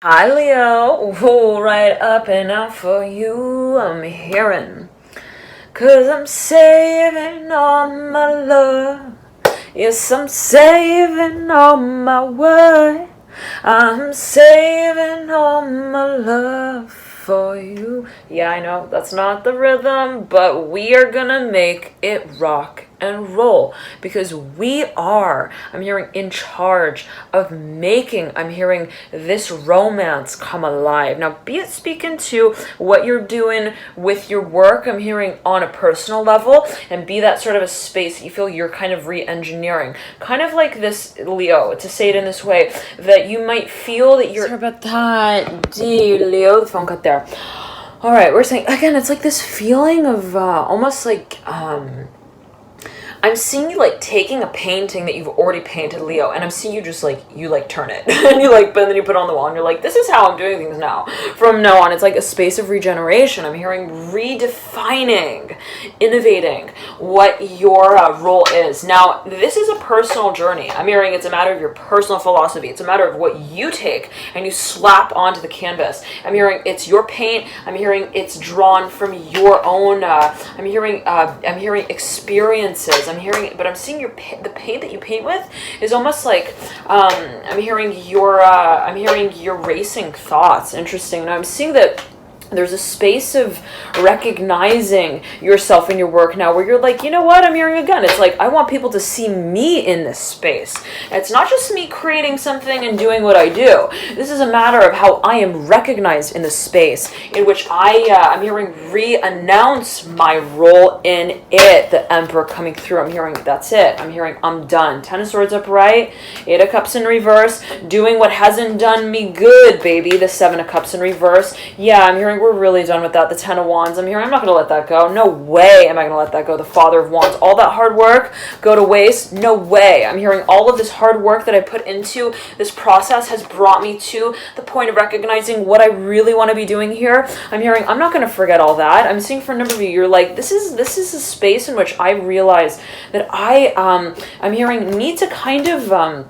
Hi Leo, ooh, right up and out for you, I'm hearing. 'Cause I'm saving all my love. Yes, I'm saving all my worth. I'm saving all my love for you. Yeah, I know, that's not the rhythm, but we are gonna make it rock and roll because we are, I'm hearing, in charge of making, I'm hearing, this romance come alive. Now, be it speaking to what you're doing with your work, I'm hearing, on a personal level, and be that sort of a space that you feel you're kind of re-engineering. Kind of like this, Leo, to say it in this way, that you might feel that you're... Sorry about that, Leo, the phone cut there. All right, we're saying, again, it's like this feeling of almost like... I'm seeing you like taking a painting that you've already painted, Leo, and I'm seeing you just like, you like turn it and you like, but then you put it on the wall and you're like, this is how I'm doing things now. From now on, it's like a space of regeneration. I'm hearing redefining, innovating what your role is. Now, this is a personal journey. I'm hearing it's a matter of your personal philosophy. It's a matter of what you take and you slap onto the canvas. I'm hearing it's your paint. I'm hearing it's drawn from your own, I'm hearing experiences. I'm hearing, but I'm seeing the paint that you paint with is almost like I'm hearing your racing thoughts. Interesting. And I'm seeing that there's a space of recognizing yourself in your work now where you're like, you know what, I'm hearing again. It's like, I want people to see me in this space. It's not just me creating something and doing what I do. This is a matter of how I am recognized in the space in which I'm hearing re-announce my role in it. The Emperor coming through. I'm hearing, that's it. I'm hearing, I'm done. Ten of Swords upright. Eight of Cups in reverse. Doing what hasn't done me good, baby. The Seven of Cups in reverse. Yeah, I'm hearing we're really done with that. The Ten of Wands, I'm hearing I'm not going to let that go. No way am I going to let that go. The Father of Wands, all that hard work go to waste. No way. I'm hearing all of this hard work that I put into this process has brought me to the point of recognizing what I really want to be doing here. I'm hearing I'm not going to forget all that. I'm seeing for a number of you, you're like, this is a space in which I realize that I'm hearing need to kind of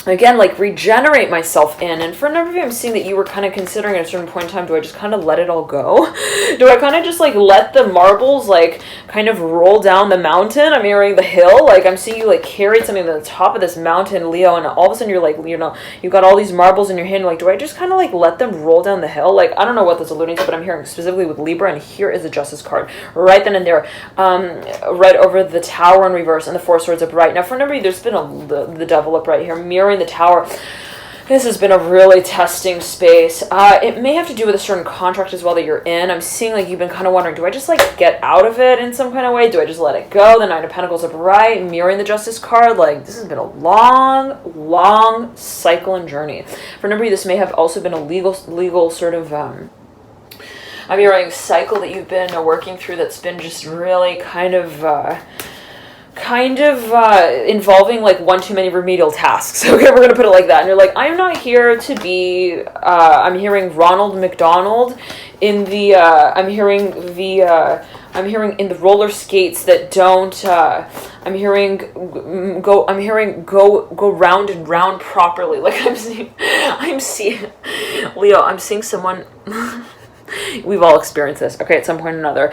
again, like regenerate myself in. And for a number of you, I'm seeing that you were kind of considering at a certain point in time, do I just kind of let it all go? Do I kind of just like let the marbles like kind of roll down the mountain? I'm hearing the hill. Like I'm seeing you like carry something to the top of this mountain, Leo, and all of a sudden you're like, you know, you got all these marbles in your hand. Like, do I just kind of like let them roll down the hill? Like, I don't know what that's alluding to, but I'm hearing specifically with Libra, and here is the Justice card. Right then and there, right over the Tower in reverse and the Four Swords upright. Now for a number of you, there's been the Devil upright here, mirroring the Tower. This has been a really testing space. It may have to do with a certain contract as well that you're in. I'm seeing like you've been kind of wondering, do I just like get out of it in some kind of way? Do I just let it go? The Nine of Pentacles upright, mirroring the Justice card. Like, this has been a long cycle and journey. For a number of you, this may have also been a legal sort of I'm hearing cycle that you've been working through that's been just really kind of involving like one too many remedial tasks. Okay, we're gonna put it like that. And you're like, I'm not here to be I'm hearing Ronald McDonald in the I'm hearing in the roller skates that don't I'm hearing go round and round properly. Like I'm seeing Leo, I'm seeing someone we've all experienced this, okay, at some point or another.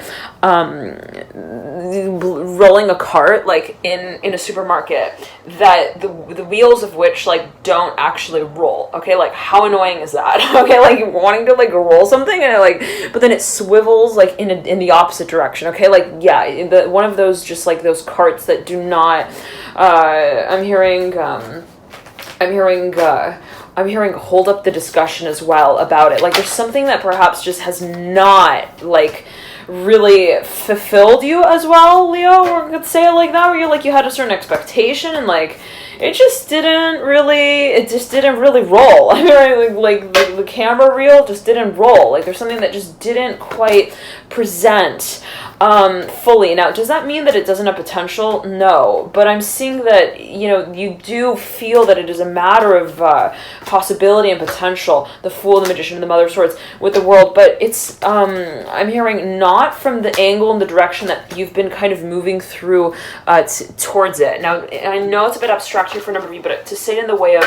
Rolling a cart, like, in a supermarket, that the wheels of which, like, don't actually roll, okay? Like, how annoying is that? Okay, like, wanting to, like, roll something, and, like, but then it swivels, like, in the opposite direction, okay? Like, yeah, one of those, just, like, those carts that do not, I'm hearing hold up the discussion as well about it. Like, there's something that perhaps just has not, like, really fulfilled you as well, Leo, or could say it like that, where you're like, you had a certain expectation and, like, it just didn't really roll. I mean, like the camera reel just didn't roll. Like, there's something that just didn't quite present fully. Now, does that mean that it doesn't have potential? No, but I'm seeing that, you know, you do feel that it is a matter of possibility and potential. The Fool, the Magician, and the Mother of Swords with the World, but it's I'm hearing not not from the angle and the direction that you've been kind of moving through towards it. Now, I know it's a bit abstract here for a number of you, but to say it in the way of,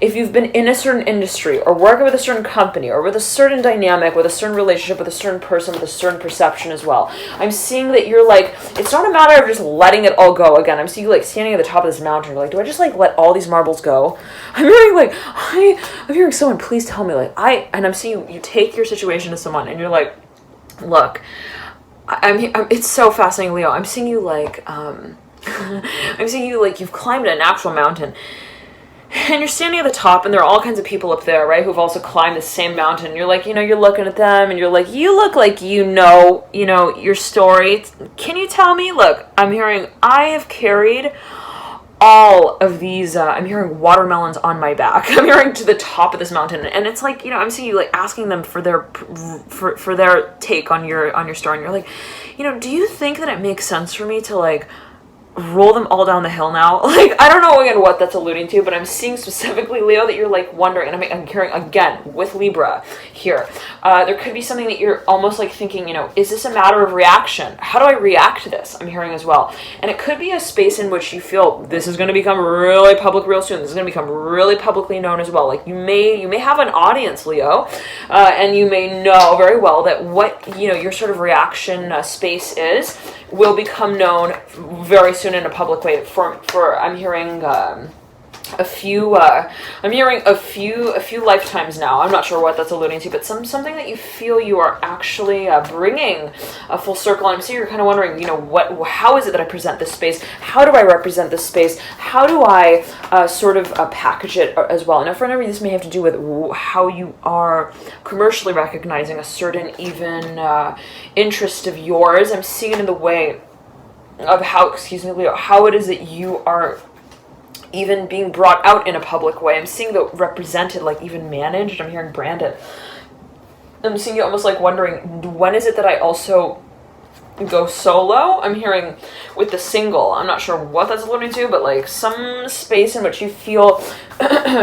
if you've been in a certain industry or working with a certain company or with a certain dynamic, with a certain relationship, with a certain person, with a certain perception as well, I'm seeing that you're like, it's not a matter of just letting it all go again. I'm seeing you like standing at the top of this mountain. You're like, do I just like let all these marbles go? I'm hearing like, I'm hearing someone, please tell me, like, and I'm seeing you take your situation to someone and you're like, look, I'm it's so fascinating, Leo. I'm seeing you like, I'm seeing you like you've climbed an actual mountain. And you're standing at the top, and there are all kinds of people up there, right, who've also climbed the same mountain. You're like, you're looking at them, and you're like, you look like you know your story. Can you tell me? Look, I'm hearing, I have carried all of these, I'm hearing watermelons on my back. I'm hearing to the top of this mountain, and it's like, I'm seeing you like asking them for their take on your story, and you're like, do you think that it makes sense for me to like roll them all down the hill now? Like, I don't know again what that's alluding to, but I'm seeing specifically, Leo, that you're like wondering, and I'm hearing again with Libra here, there could be something that you're almost like thinking, is this a matter of reaction? How do I react to this? I'm hearing as well. And it could be a space in which you feel this is going to become really public real soon. This is going to become really publicly known as well. Like you may have an audience, Leo, and you may know very well that what, your sort of reaction space is will become known very soon in a public way. For I'm hearing a few lifetimes now. I'm not sure what that's alluding to, but something that you feel you are actually bringing a full circle. I'm seeing you're kind of wondering, how is it that I present this space? How do I represent this space? How do I sort of package it as well? Now, for another reason, this may have to do with how you are commercially recognizing a certain even interest of yours. I'm seeing it in the way of how it is that you are even being brought out in a public way. I'm seeing the represented, like even managed. I'm hearing branded. I'm seeing you almost like wondering, when is it that I also go solo? I'm hearing with the single. I'm not sure what that's alluding to, but like some space in which you feel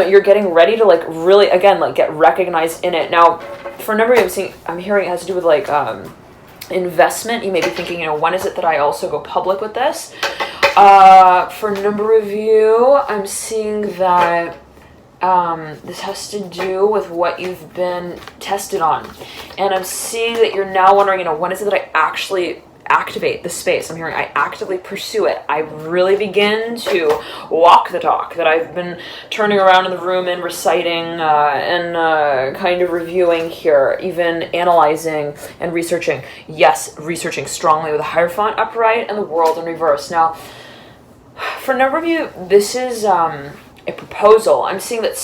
you're getting ready to like really, again, like get recognized in it. Now, for a number of you, I'm hearing it has to do with like investment. You may be thinking, when is it that I also go public with this? For a number of you, I'm seeing that this has to do with what you've been tested on. And I'm seeing that you're now wondering, when is it that I actually activate the space? I'm hearing I actively pursue it. I really begin to walk the talk that I've been turning around in the room and reciting and kind of reviewing here, even analyzing and researching. Yes, researching strongly with the Hierophant upright and the World in reverse. Now, for a number of you, this is a proposal. I'm seeing that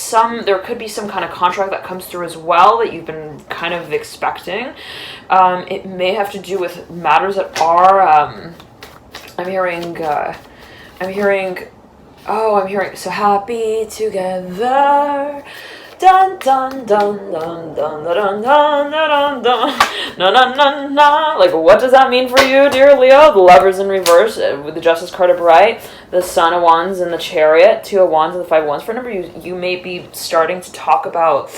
there could be some kind of contract that comes through as well that you've been kind of expecting. It may have to do with matters that are, I'm hearing, so happy together. Dun dun dun dun dun dun dun dun dun dun. Like, what does that mean for you, dear Leo? The Lovers in reverse with the Justice card upright, the Son of Wands and the Chariot, 2 of Wands and the 5 of Wands. For a number of you may be starting to talk about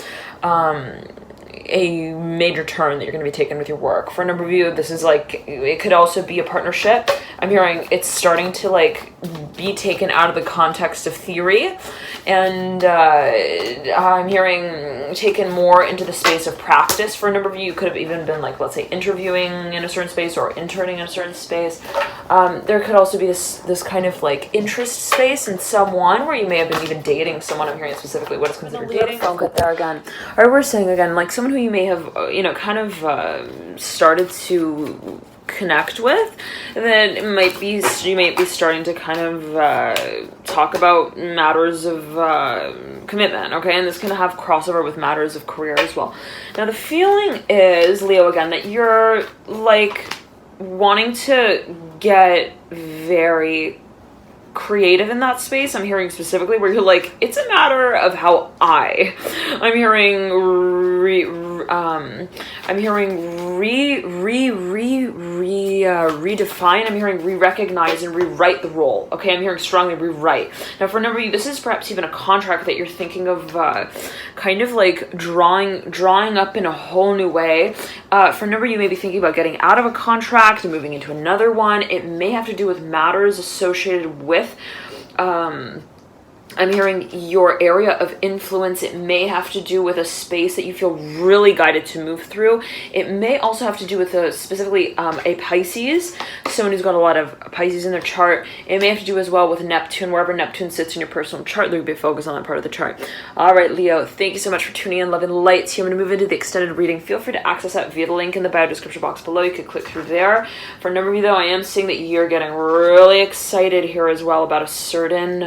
a major turn that you're going to be taking with your work. For a number of you, this is like, it could also be a partnership. I'm hearing it's starting to like be taken out of the context of theory, and I'm hearing taken more into the space of practice. For a number of you, could have even been like, let's say, interviewing in a certain space or interning in a certain space. There could also be this kind of like interest space in someone where you may have been even dating someone. I'm hearing specifically what is considered dating. I'll get there again. Or we're saying again, like someone who you may have, kind of started to connect with, and then you might be starting to kind of talk about matters of commitment, okay? And this can have crossover with matters of career as well. Now, the feeling is, Leo, again, that you're like wanting to get very creative in that space. I'm hearing specifically where you're like, it's a matter of how I'm hearing redefine. I'm hearing re-recognize and rewrite the role. Okay, I'm hearing strongly rewrite. Now for a number of you, this is perhaps even a contract that you're thinking of kind of like drawing up in a whole new way. For a number of you, may be thinking about getting out of a contract and moving into another one. It may have to do with matters associated with I'm hearing your area of influence. It may have to do with a space that you feel really guided to move through. It may also have to do with specifically a Pisces, someone who's got a lot of Pisces in their chart. It may have to do as well with Neptune, wherever Neptune sits in your personal chart. There would be a focus on that part of the chart. All right, Leo, thank you so much for tuning in. Love and light to you. I'm going to move into the extended reading. Feel free to access that via the link in the bio description box below. You could click through there. For a number of you, though, I am seeing that you're getting really excited here as well about a certain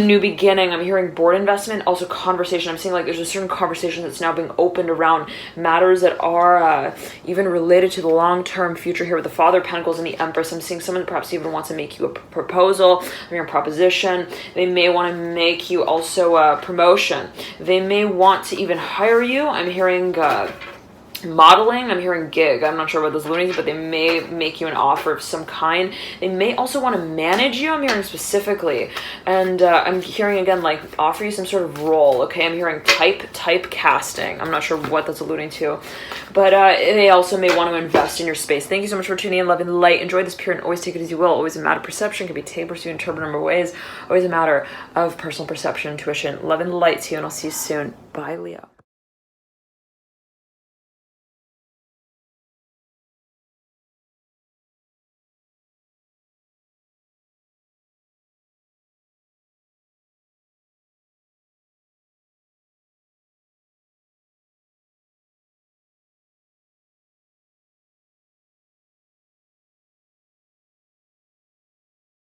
new beginning. I'm hearing board investment, also conversation. I'm seeing like there's a certain conversation that's now being opened around matters that are even related to the long-term future here with the Father of Pentacles and the Empress. I'm seeing someone that perhaps even wants to make you a proposal. I'm hearing proposition. They may want to make you also a promotion. They may want to even hire you. I'm hearing modeling. I'm hearing gig. I'm not sure what those alluding to, but they may make you an offer of some kind. They may also want to manage you. I'm hearing specifically, and I'm hearing again like offer you some sort of role. Okay, I'm hearing type casting. I'm not sure what that's alluding to, but they also may want to invest in your space. Thank you so much for tuning in. Love and light. Enjoy this period and always take it as you will. Always a matter of perception. Can be taken, pursued, interpreted a number of ways. Always a matter of personal perception, intuition. Love and light to you, and I'll see you soon. Bye, Leo.